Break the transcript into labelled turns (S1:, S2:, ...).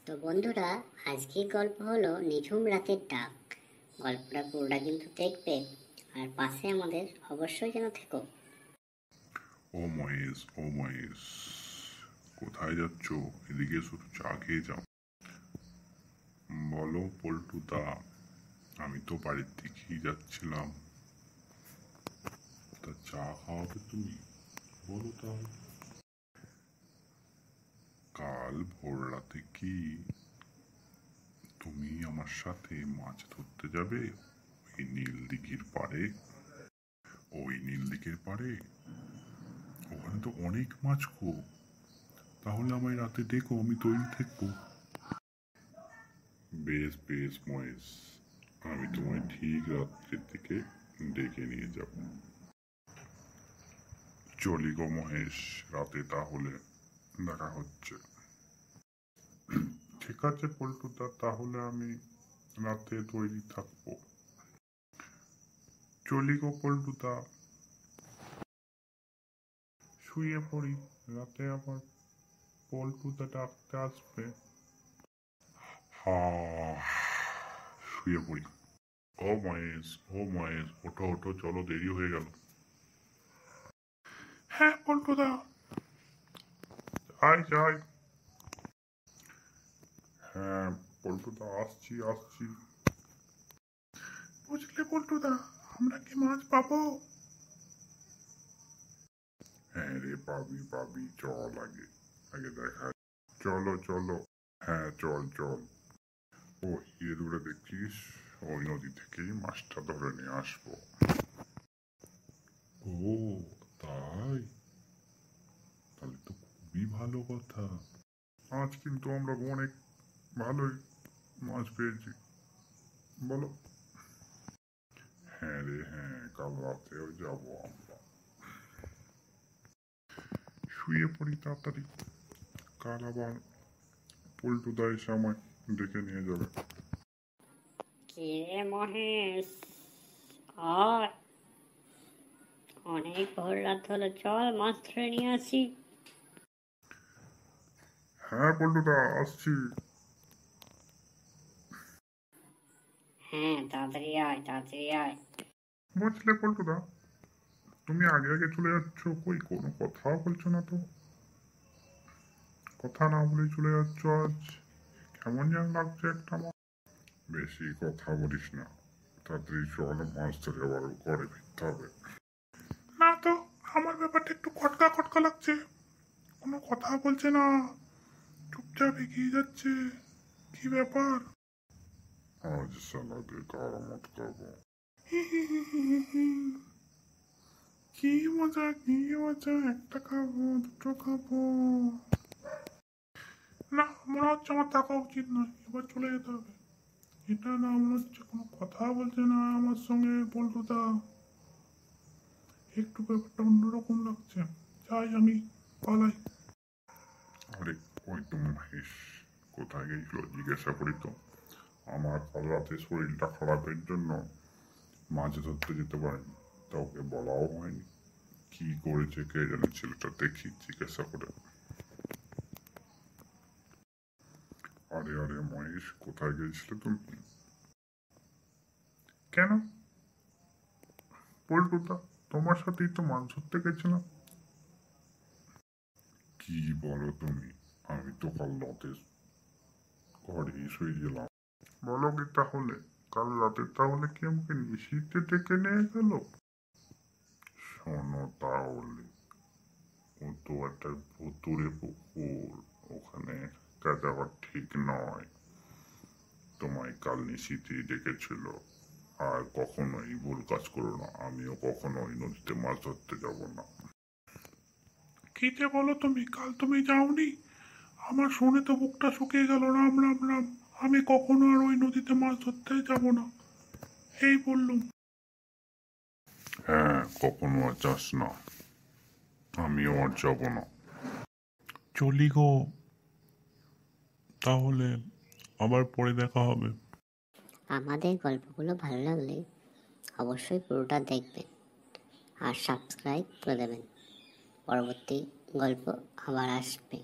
S1: তো বন্ধুরা, আজকের গল্প হলো নিঝুম রাতের ডাক। গল্পটা পুরোটা কিন্তু দেখবে, আর পাশে আমাদের অবশ্যই যেন থেকো।
S2: ও মহেশ, কোথায় যাচ্ছ? এদিকে শুধু চা খেয়ে যাও। বলো পল্টুদা, আমি তো বাড়ির দিকেই যাচ্ছিলাম। তা চা খাওয়াবে তুমি? বলো তাহলে। কাল ভোর রাতে কি তুমি আমার সাথে মাছ ধরতে যাবে ওই নীল দিঘির পাড়ে? ওখানে তো অনেক মাছ গো। তাহলে আমায় রাতে ডেকো, আমি তৈরি থাকবো। বেশ বেশ মহেশ, আমি তোমায় ঠিক রাত্রির দিকে ডেকে নিয়ে যাব। চলি গো মহেশ, রাতে তাহলে দেখা হচ্ছে। ঠিক আছে পল্টুদা, তাহলে আমি রাতে তৈরি থাকবো। চলি গো পল্টুদা, শুয়ে পড়ি, রাতে আবার পল্টুদা ডাকতে আসবে। শুয়ে পড়ি। ও মহেশ, ওঠো ওঠো, চলো, দেরি হয়ে গেল। হ্যাঁ পল্টুদা, আয় যাই। হ্যাঁ পল্টুদা, আসছি। বুঝলে পল্টুদা, আমরা কি মাছ পাবো? হ্যাঁ রে, পাবি, চল আগে দেখা। চলো। হ্যাঁ চল। ও হিরে দূরে দেখছিস, ওই নদী থেকেই মাছটা ধরে নিয়ে আসবো। ও তাই? তাহলে তো খুবই ভালো কথা। আজ কিন্তু আমরা অনেক ভালোই মাছ পেয়েছি, বলো। হ্যাঁ রে হ্যাঁ, কাল রাতেও যাবো আমরা। শুয়ে পড়ি তাড়াতাড়ি, কাল আবার পল্টুদা এসে আমায় ডেকে নিয়ে যাবে।
S1: কে মহেশ, আয়, অনেক ভোর রাত হলো, চল মাছ ধরে নিয়ে আসি।
S2: হ্যাঁ পল্টুদা, আসছি।
S1: হ্যাঁ, তাড়াতাড়ি আয়।
S2: বুঝলে পল্টুদা, তুমি আগে চলে যাচ্ছ, কই কোনো কথা বলছো না তো। কথা না বলে চলে যাচ্ছ আজ, কেমন যেন লাগছে একটা আমার। বেশি কথা বলিস না, তাড়াতাড়ি চল, মাছ ধরে আবার ঘরে ফিরতে হবে। না তো, আমার ব্যাপারটা একটু খটকা লাগছে, কোনো কথা বলছে না, চুপচাপ এগিয়ে যাচ্ছে। কি ব্যাপার? আজ সালাদে কার মত খাবো। কি মজা, একটা খাবো, দুটো খাবো। না, মনে হচ্ছে আমার থাকা উচিত নয়, এবার চলে যেতে হবে। এটা না, মনে হচ্ছে কোনো কথা বলছে না আমার সঙ্গে পল্টুদা, একটু ব্যাপারটা অন্যরকম লাগছে। যাই, আমি পালাই। আরে ওই তো মহেশ, কোথায় গেছিল জিজ্ঞাসা করি তো। আমার কাল রাতে শরীরটা খারাপের জন্য মাছ ধরতে যেতে পারিনি, তা ওকে বলাও হয়নি। কি করেছে কে জানে, ছেলেটা দেখি জিজ্ঞাসা করে। আরে মহেশ, কোথায় গেছিলে তুমি? কেন পল্টুদা, তোমার সাথেই তো মাছ ধরতে গেছিলাম। কি বলো তুমি? আমি তো কাল রাতে ঘরেই শুয়েছিলাম। বলো কি তাহলে, কাল রাতে তাহলে কি আমাকে নিশিতে ডেকে নিয়ে গেল? শোনো তাহলে, ও তো একটা ভুতুরে পুকুর, ওখানে একা যাওয়া ঠিক নয়। তোমায় কাল নিশিতেই ডেকেছিল। আর কখনোই ভুল কাজ করো না, আমিও কখনোই নদীতে মাছ ধরতে যাব না। কি যে বলো তুমি, কাল তুমি যাওনি? আমার শুনে তো বুকটা শুকিয়ে গেল। রাম, আমি কখনো আর ওই নদীতে মাছ ধরতে যাব না, এই বললুম। হ্যাঁ, কখনো আর যাস না, আমিও আর যাব না। চলি গো তাহলে, আবার পরে দেখা হবে।
S1: আমাদের গল্পগুলো ভালো লাগলে অবশ্যই পুরোটা দেখবেন আর সাবস্ক্রাইব করে দেবেন। পরবর্তী গল্প আবার আসবে।